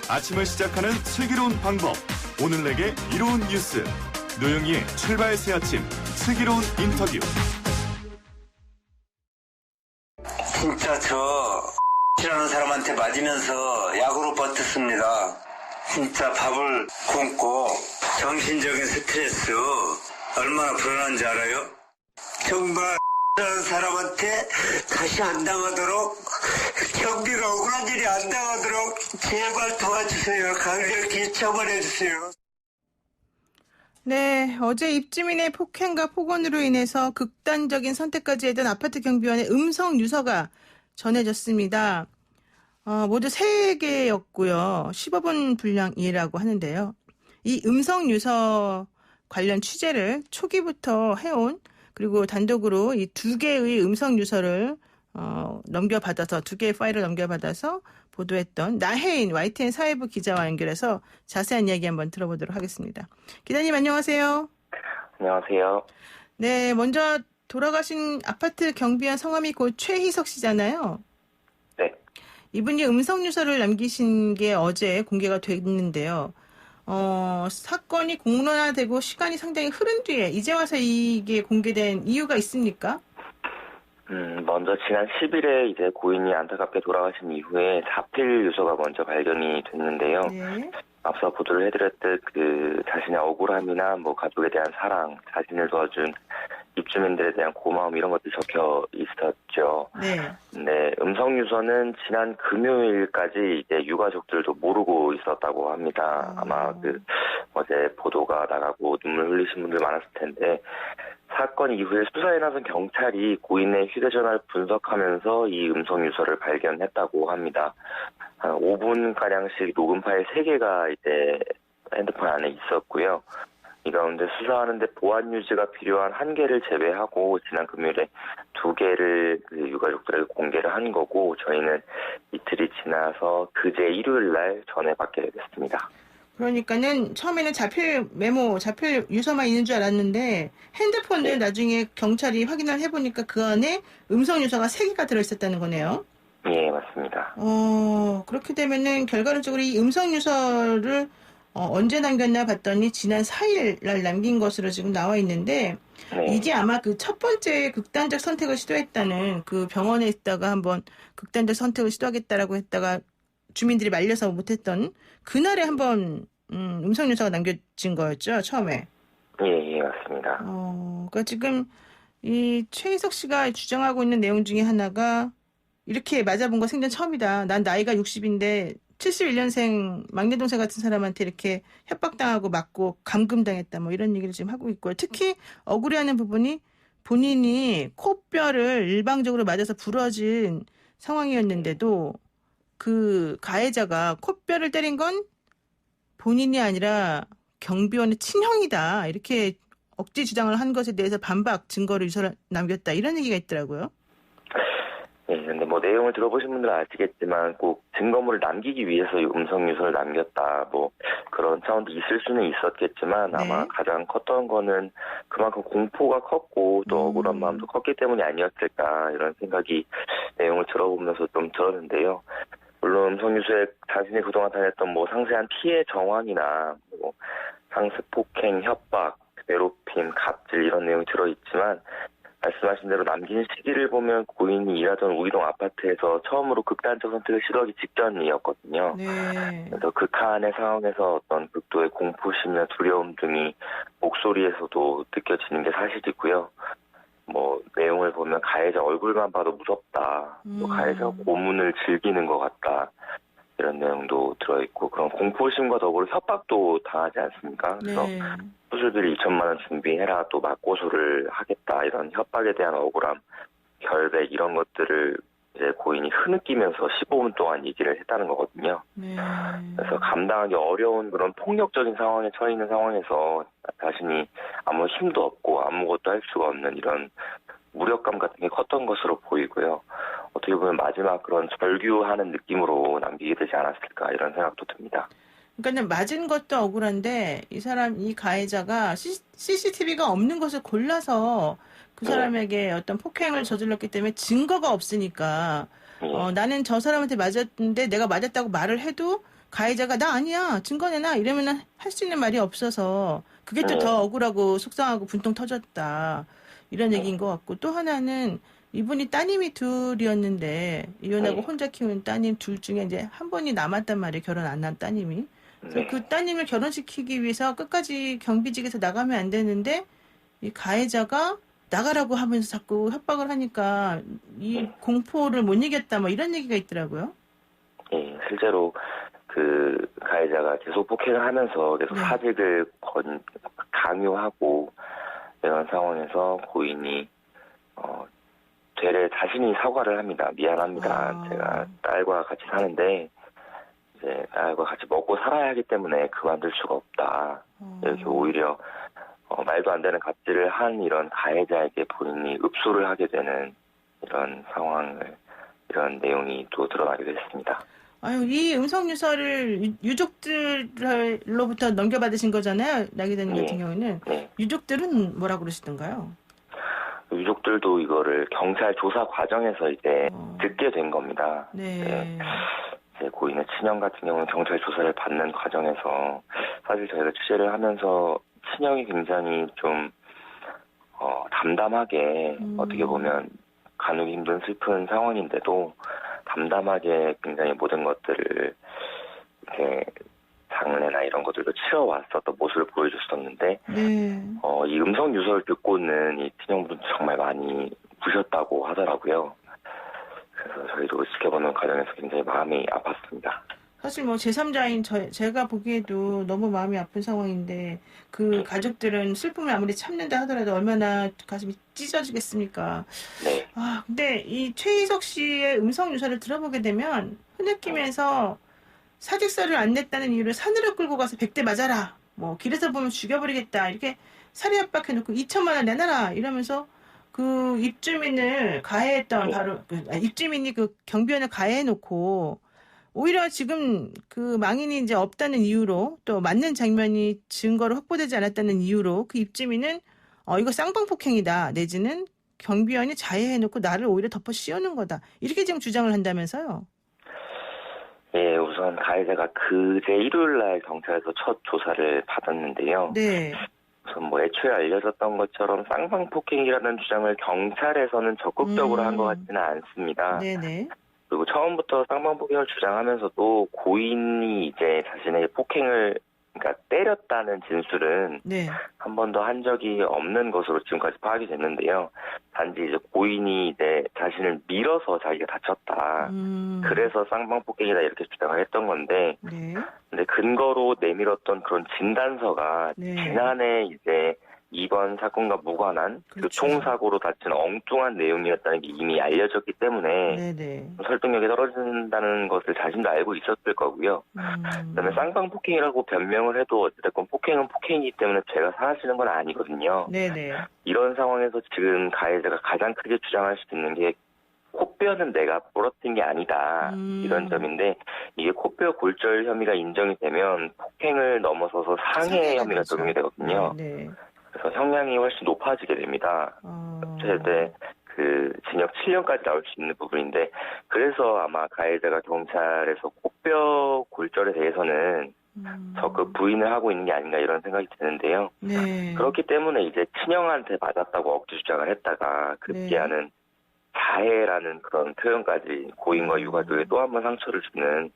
아침을 시작하는 슬기로운 방법. 오늘 내게 이로운 뉴스. 노영희의 출발 새 아침 슬기로운 인터뷰. 진짜 저 X라는 사람한테 맞으면서 약으로 버텼습니다. 진짜 밥을 굶고 정신적인 스트레스 얼마나 불안한지 알아요? 정말 X라는 사람한테 다시 안 당하도록, 경비가 억울한 일이 안 당하도록 제발 도와주세요. 강력히 처벌해주세요. 네, 어제 입주민의 폭행과 폭언으로 인해서 극단적인 선택까지 했던 아파트 경비원의 음성 유서가 전해졌습니다. 모두 3개였고요. 15분 분량이라고 하는데요. 이 음성 유서 관련 취재를 초기부터 해온, 그리고 단독으로 이 2개의 음성 유서를 넘겨받아서, 2개의 파일을 넘겨받아서 보도했던 나혜인 YTN 사회부 기자와 연결해서 자세한 이야기 한번 들어보도록 하겠습니다. 기자님 안녕하세요. 안녕하세요. 네, 먼저 돌아가신 아파트 경비원 성함이 곧 최희석 씨잖아요. 네. 이분이 음성유서를 남기신 게 어제 공개가 됐는데요. 사건이 공론화되고 시간이 상당히 흐른 뒤에 이제 와서 이게 공개된 이유가 있습니까? 먼저 지난 10일에 이제 고인이 안타깝게 돌아가신 이후에 자필 유서가 먼저 발견이 됐는데요. 네. 앞서 보도를 해드렸듯 자신의 억울함이나 가족에 대한 사랑, 자신을 도와준 입주민들에 대한 고마움 이런 것들이 적혀 있었죠. 네. 네, 음성 유서는 지난 금요일까지 이제 유가족들도 모르고 있었다고 합니다. 아마 어제 보도가 나가고 눈물 흘리신 분들 많았을 텐데, 사건 이후에 수사에 나선 경찰이 고인의 휴대전화를 분석하면서 이 음성 유서를 발견했다고 합니다. 한 5분가량씩 녹음 파일 3개가 이제 핸드폰 안에 있었고요. 이 가운데 수사하는데 보안 유지가 필요한 1개를 제외하고 지난 금요일에 2개를 유가족들에게 공개를 한 거고, 저희는 이틀이 지나서 그제 일요일 날 전해받게 됐습니다. 그러니까는 처음에는 자필 유서만 있는 줄 알았는데 핸드폰을 네. 나중에 경찰이 확인을 해보니까 그 안에 음성 유서가 3개가 들어있었다는 거네요. 예, 맞습니다. 그렇게 되면은 결과론적으로 이 음성 유서를 언제 남겼나 봤더니 지난 4일 날 남긴 것으로 지금 나와 있는데, 네. 이게 아마 그 첫 번째 극단적 선택을 시도했다는, 그 병원에 있다가 한번 극단적 선택을 시도하겠다라고 했다가 주민들이 말려서 못했던 그날에 한번 음성 유서가 남겨진 거였죠, 처음에. 예, 맞습니다. 그러니까 지금 이 최희석 씨가 주장하고 있는 내용 중에 하나가, 이렇게 맞아본 거 생전 처음이다. 난 나이가 60인데 71년생 막내 동생 같은 사람한테 이렇게 협박당하고 맞고 감금당했다, 뭐 이런 얘기를 지금 하고 있고요. 특히 억울해하는 부분이 본인이 코뼈를 일방적으로 맞아서 부러진 상황이었는데도 그 가해자가 코뼈를 때린 건 본인이 아니라 경비원의 친형이다, 이렇게 억지 주장을 한 것에 대해서 반박 증거를 유서를 남겼다, 이런 얘기가 있더라고요. 예, 근데 내용을 들어보신 분들은 아시겠지만 꼭 증거물을 남기기 위해서 이 음성 유서를 남겼다, 그런 차원도 있을 수는 있었겠지만, 네. 아마 가장 컸던 거는 그만큼 공포가 컸고 또 억울한 마음도 컸기 때문이 아니었을까, 이런 생각이 내용을 들어보면서 좀 들었는데요. 물론 음성 유서에 자신이 그동안 다녔던 상세한 피해 정황이나 상습 폭행, 협박, 괴롭힘, 갑질 이런 내용이 들어있지만, 말씀하신 대로 남긴 시기를 보면 고인이 일하던 우이동 아파트에서 처음으로 극단적 선택을 시도하기 직전이었거든요. 네. 그래서 극한의 상황에서 어떤 극도의 공포심이나 두려움 등이 목소리에서도 느껴지는 게 사실이고요. 내용을 보면 가해자 얼굴만 봐도 무섭다, 또 가해자 고문을 즐기는 것 같다, 이런 내용도 들어있고, 그런 공포심과 더불어 협박도 당하지 않습니까? 그래서 네. 수술비를 2천만 원 준비해라, 또 맞고소를 하겠다, 이런 협박에 대한 억울함, 결백 이런 것들을 이제 고인이 흐느끼면서 15분 동안 얘기를 했다는 거거든요. 네. 그래서 감당하기 어려운 그런 폭력적인 상황에 처해 있는 상황에서 자신이 아무 힘도 없고 아무것도 할 수가 없는 이런 무력감 같은 게 컸던 것으로 보이고요. 어떻게 보면 마지막 그런 절규하는 느낌으로 남기게 되지 않았을까, 이런 생각도 듭니다. 그러니까 맞은 것도 억울한데 이 가해자가 CCTV가 없는 것을 골라서 그 사람에게 어떤 폭행을 저질렀기 때문에 증거가 없으니까 나는 저 사람한테 맞았는데 내가 맞았다고 말을 해도 가해자가 나 아니야 증거 내놔 이러면 할 수 있는 말이 없어서 그게 또 네. 더 억울하고 속상하고 분통 터졌다 이런 얘기인 것 같고 또 하나는 이분이 따님이 둘이었는데 이혼하고 네. 혼자 키우는 따님 둘 중에 이제 한 분이 남았단 말이에요. 결혼 안 한 따님이. 그래서 네. 그 따님을 결혼시키기 위해서 끝까지 경비직에서 나가면 안 되는데 이 가해자가 나가라고 하면서 자꾸 협박을 하니까 이 공포를 못 이겼다 뭐 이런 얘기가 있더라고요. 예, 실제로 그 가해자가 계속 폭행을 하면서 계속 네. 사직을 강요하고 이런 상황에서 고인이 되레 자신이 사과를 합니다. 미안합니다. 아. 제가 딸과 같이 사는데 이제 딸과 같이 먹고 살아야 하기 때문에 그만둘 수가 없다. 이렇게 오히려 말도 안 되는 갑질을 한 이런 가해자에게 본인이 읍소를 하게 되는 이런 상황을 이런 내용이 또 드러나게 됐습니다. 아유, 이 음성 유서를 유족들로부터 넘겨받으신 거잖아요. 나 기자님 예. 같은 경우는. 네. 유족들은 뭐라 그러시던가요? 유족들도 이거를 경찰 조사 과정에서 이제 어. 듣게 된 겁니다. 네. 이제 고인의 친형 같은 경우는 경찰 조사를 받는 과정에서 사실 저희가 취재를 하면서 친형이 굉장히 좀 담담하게 어떻게 보면 가누기 힘든 슬픈 상황인데도 담담하게 굉장히 모든 것들을 이렇게 장례나 이런 것들도 치러왔었던 모습을 보여줬었는데 네. 이 음성 유서를 듣고는 이 친형분 정말 많이 부셨다고 하더라고요. 그래서 저희도 지켜보는 과정에서 굉장히 마음이 아팠습니다. 사실 뭐 제3자인 제가 보기에도 너무 마음이 아픈 상황인데 그 가족들은 슬픔을 아무리 참는다 하더라도 얼마나 가슴이 찢어지겠습니까? 네, 아, 근데 이 최희석 씨의 음성 유서를 들어보게 되면 흐느끼면서 사직서를 안 냈다는 이유로 산으로 끌고 가서 100대 맞아라. 뭐 길에서 보면 죽여버리겠다. 이렇게 살해 압박해놓고 2천만 원 내놔라. 이러면서 그 입주민을 가해했던 바로 입주민이 그 경비원을 가해해놓고 오히려 지금 그 망인이 이제 없다는 이유로 또 맞는 장면이 증거로 확보되지 않았다는 이유로 그 입주민은 이거 쌍방폭행이다. 내지는 경비원이 자해해놓고 나를 오히려 덮어 씌우는 거다. 이렇게 지금 주장을 한다면서요. 예, 우선 가해자가 그제 일요일 날 경찰에서 첫 조사를 받았는데요. 네. 우선 뭐 애초에 알려졌던 것처럼 쌍방폭행이라는 주장을 경찰에서는 적극적으로 한 것 같지는 않습니다. 네네. 그리고 처음부터 쌍방폭행을 주장하면서도 고인이 이제 자신에게 폭행을 그러니까 때렸다는 진술은 네. 한 번도 한 적이 없는 것으로 지금까지 파악이 됐는데요. 단지 이제 고인이 이제 자신을 밀어서 자기가 다쳤다. 그래서 쌍방폭행이다 이렇게 주장을 했던 건데, 네. 근데 근거로 내밀었던 그런 진단서가 네. 지난해 이제 이번 사건과 무관한 그렇죠. 교통사고로 다친 엉뚱한 내용이었다는 게 이미 알려졌기 때문에 네네. 설득력이 떨어진다는 것을 자신도 알고 있었을 거고요. 그다음에 쌍방폭행이라고 변명을 해도 어쨌든 폭행은 폭행이기 때문에 죄가 사라지는 건 아니거든요. 네네. 이런 상황에서 지금 가해자가 가장 크게 주장할 수 있는 게 코뼈는 내가 부러뜨린 게 아니다. 이런 점인데 이게 코뼈 골절 혐의가 인정이 되면 폭행을 넘어서서 상해 혐의가 되죠. 적용이 되거든요. 네. 그래서 형량이 훨씬 높아지게 됩니다. 최대 그 징역 7년까지 나올 수 있는 부분인데 그래서 아마 가해자가 경찰에서 코뼈 골절에 대해서는 적극 부인을 하고 있는 게 아닌가 이런 생각이 드는데요. 네. 그렇기 때문에 이제 친형한테 맞았다고 억지 주장을 했다가 급기야는 자해라는 그런 표현까지 고인과 유가족에 또 한 번 상처를 주는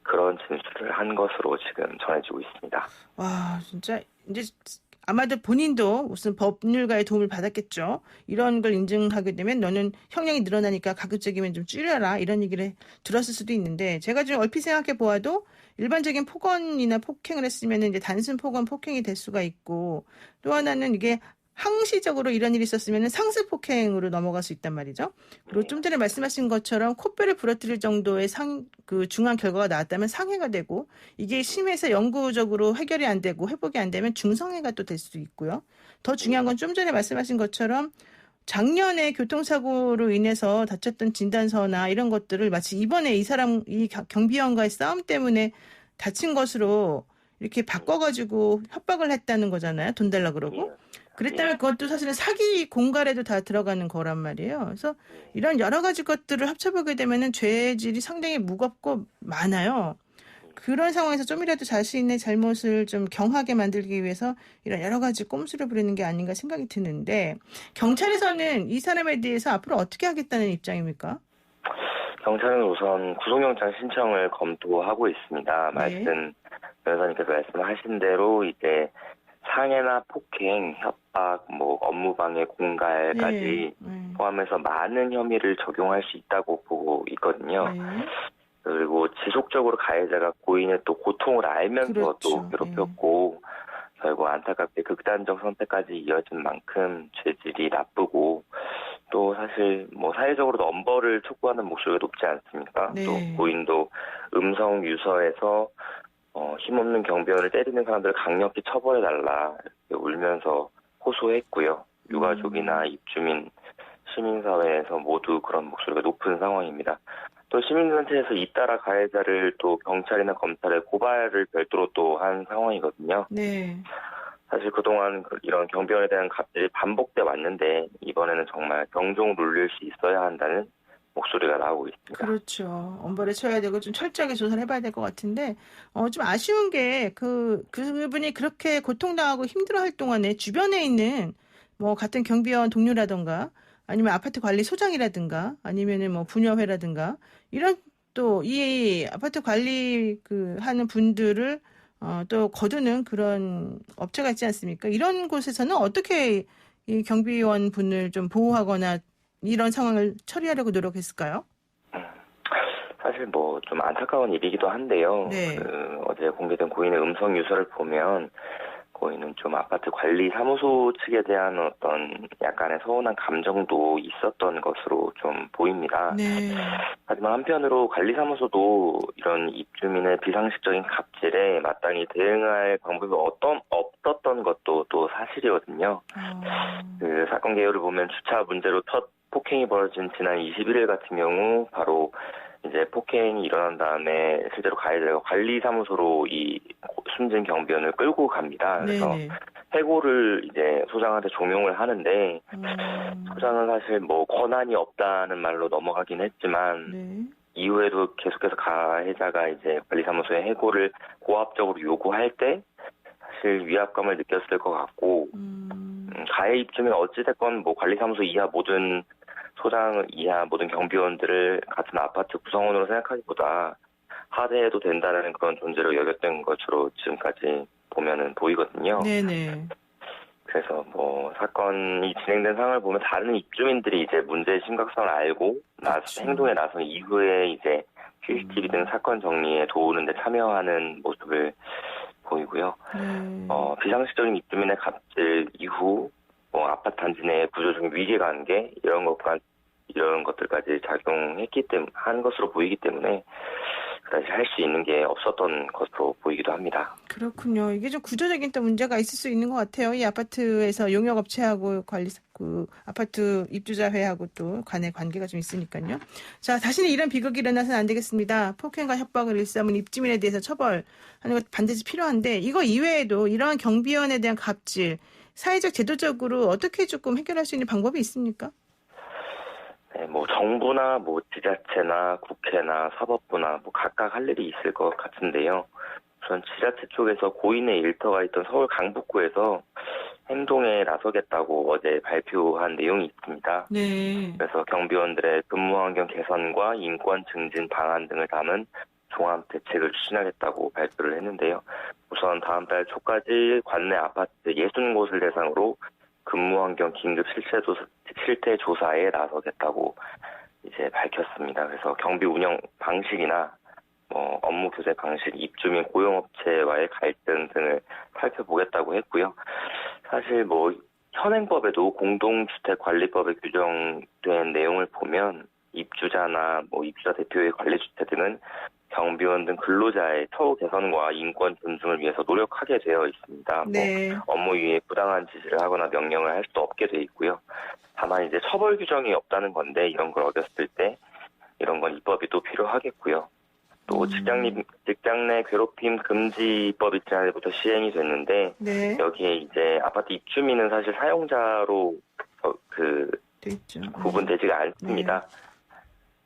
그런 진술을 한 것으로 지금 전해지고 있습니다. 와, 진짜 이제 아마도 본인도 무슨 법률가의 도움을 받았겠죠. 이런 걸 인증하게 되면 너는 형량이 늘어나니까 가급적이면 좀 줄여라 이런 얘기를 들었을 수도 있는데 제가 지금 얼핏 생각해 보아도 일반적인 폭언이나 폭행을 했으면 이제 단순 폭언 폭행이 될 수가 있고 또 하나는 이게 항시적으로 이런 일이 있었으면 상습 폭행으로 넘어갈 수 있단 말이죠. 그리고 좀 전에 말씀하신 것처럼 코뼈를 부러뜨릴 정도의 중한 결과가 나왔다면 상해가 되고 이게 심해서 영구적으로 해결이 안 되고 회복이 안 되면 중성해가 또 될 수도 있고요. 더 중요한 건 좀 전에 말씀하신 것처럼 작년에 교통사고로 인해서 다쳤던 진단서나 이런 것들을 마치 이번에 이 경비원과의 싸움 때문에 다친 것으로 이렇게 바꿔가지고 협박을 했다는 거잖아요. 돈 달라 그러고. 그랬다면 그것도 사실은 사기 공갈에도 다 들어가는 거란 말이에요. 그래서 이런 여러 가지 것들을 합쳐보게 되면은 죄질이 상당히 무겁고 많아요. 그런 상황에서 좀이라도 자신의 잘못을 좀 경하게 만들기 위해서 이런 여러 가지 꼼수를 부리는 게 아닌가 생각이 드는데 경찰에서는 이 사람에 대해서 앞으로 어떻게 하겠다는 입장입니까? 경찰은 우선 구속영장 신청을 검토하고 있습니다. 네. 변호사님께서 말씀하신 대로 이제 상해나 폭행, 협박, 뭐 업무방해, 공갈까지 네. 포함해서 많은 혐의를 적용할 수 있다고 보고 있거든요. 네. 그리고 지속적으로 가해자가 고인의 또 고통을 알면서 또 그렇죠. 괴롭혔고 결국 안타깝게 극단적 선택까지 이어진 만큼 죄질이 나쁘고 또 사실 뭐 사회적으로도 엄벌을 촉구하는 목소리가 높지 않습니까? 네. 또 고인도 음성 유서에서 힘없는 경비원을 때리는 사람들을 강력히 처벌해달라 이렇게 울면서 호소했고요. 유가족이나 입주민, 시민사회에서 모두 그런 목소리가 높은 상황입니다. 또 시민단체에서 잇따라 가해자를 또 경찰이나 검찰에 고발을 별도로 또 한 상황이거든요. 네. 사실 그동안 이런 경비원에 대한 갑질이 반복돼 왔는데 이번에는 정말 경종 눌릴 수 있어야 한다는 목소리가 나오고 있습니다. 그렇죠. 엄벌에 쳐야 되고 좀 철저하게 조사를 해봐야 될 것 같은데, 좀 아쉬운 게 그분이 그렇게 고통당하고 힘들어할 동안에 주변에 있는 뭐 같은 경비원 동료라든가 아니면 아파트 관리 소장이라든가 아니면은 뭐 부녀회라든가 이런 또 이 아파트 관리 하는 분들을 또 거두는 그런 업체가 있지 않습니까? 이런 곳에서는 어떻게 이 경비원 분을 좀 보호하거나 이런 상황을 처리하려고 노력했을까요? 사실 뭐 좀 안타까운 일이기도 한데요. 네. 어제 공개된 고인의 음성 유서를 보면 고인은 좀 아파트 관리 사무소 측에 대한 어떤 약간의 서운한 감정도 있었던 것으로 좀 보입니다. 네. 하지만 한편으로 관리사무소도 이런 입주민의 비상식적인 갑질에 마땅히 대응할 방법이 없었던 것도 또 사실이거든요. 그 사건 개요를 보면 주차 문제로 첫 폭행이 벌어진 지난 21일 같은 경우 바로 이제 폭행이 일어난 다음에 실제로 가해자가 관리사무소로 이 숨진 경비원을 끌고 갑니다. 그래서 네네. 해고를 이제 소장한테 종용을 하는데 소장은 사실 뭐 권한이 없다는 말로 넘어가긴 했지만 네. 이후에도 계속해서 가해자가 이제 관리사무소에 해고를 고압적으로 요구할 때 사실 위압감을 느꼈을 것 같고 가해 입주민 어찌됐건 뭐 관리사무소 이하 모든 소장 이하 모든 경비원들을 같은 아파트 구성원으로 생각하기보다 하대해도 된다는 그런 존재로 여겼던 것으로 지금까지 보면은 보이거든요. 네네. 그래서 뭐 사건이 진행된 상황을 보면 다른 입주민들이 이제 문제의 심각성을 알고 그렇죠. 행동에 나선 이후에 이제 CCTV 등 사건 정리에 도우는데 참여하는 모습을 보이고요. 네. 비상식적인 입주민의 갑질 이후 뭐 아파트 단지 내 구조적인 위계관계 이런 것들까지 작용했기 때문에 한 것으로 보이기 때문에 그다지 할 수 있는 게 없었던 것으로 보이기도 합니다. 그렇군요. 이게 좀 구조적인 또 문제가 있을 수 있는 것 같아요. 이 아파트에서 용역업체하고 아파트 입주자회하고 또 간의 관계가 좀 있으니까요. 자, 다시는 이런 비극이 일어나서는 안 되겠습니다. 폭행과 협박을 일삼은 입주민에 대해서 처벌하는 것 반드시 필요한데 이거 이외에도 이러한 경비원에 대한 갑질, 사회적 제도적으로 어떻게 조금 해결할 수 있는 방법이 있습니까? 네, 뭐 정부나 뭐 지자체나 국회나 사법부나 뭐 각각 할 일이 있을 것 같은데요. 우선 지자체 쪽에서 고인의 일터가 있던 서울 강북구에서 행동에 나서겠다고 어제 발표한 내용이 있습니다. 네. 그래서 경비원들의 근무 환경 개선과 인권 증진 방안 등을 담은 종합 대책을 추진하겠다고 발표를 했는데요. 우선 다음 달 초까지 관내 아파트 60곳을 대상으로 근무 환경 긴급 실태 조사에 나서겠다고 이제 밝혔습니다. 그래서 경비 운영 방식이나 뭐 업무 교제 방식, 입주민 고용업체와의 갈등 등을 살펴보겠다고 했고요. 사실 뭐 현행법에도 공동주택관리법에 규정된 내용을 보면 입주자나 뭐 입주자 대표의 관리주택 등은 경비원 등 근로자의 처우 개선과 인권 존중을 위해서 노력하게 되어 있습니다. 네. 뭐 업무 이외에 부당한 지시를 하거나 명령을 할 수도 없게 돼 있고요. 다만 이제 처벌 규정이 없다는 건데 이런 걸 어겼을 때 이런 건 입법이 또 필요하겠고요. 또 직장 내 괴롭힘 금지법이 지난해부터 시행이 됐는데 네. 여기에 이제 아파트 입주민은 사실 사용자로 됐죠. 구분되지가 않습니다.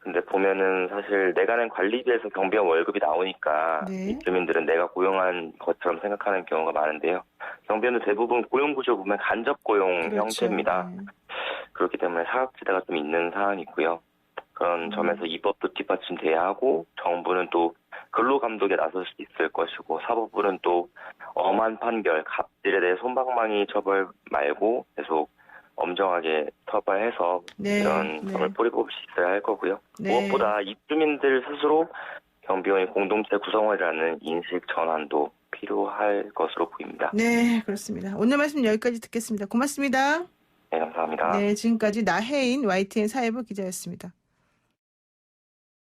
근데 보면은 사실 내가 낸 관리비에서 경비원 월급이 나오니까 네. 입주민들은 내가 고용한 것처럼 생각하는 경우가 많은데요. 경비원은 대부분 고용구조 보면 간접 고용 그렇죠. 형태입니다. 네. 그렇기 때문에 사각지대가 좀 있는 사안이고요. 그런 점에서 이 법도 뒷받침돼야 하고 정부는 또 근로감독에 나설 수 있을 것이고 사법부는 또 엄한 판결, 갑질에 대해 솜방망이 처벌 말고 계속 엄정하게 처벌해서 네, 이런 네. 점을 뿌리 뽑을 수 있어야 할 거고요. 네. 무엇보다 입주민들 스스로 경비원이 공동체 구성원이라는 인식 전환도 필요할 것으로 보입니다. 네, 그렇습니다. 오늘 말씀 여기까지 듣겠습니다. 고맙습니다. 네, 감사합니다. 네, 지금까지 나혜인 YTN 사회부 기자였습니다.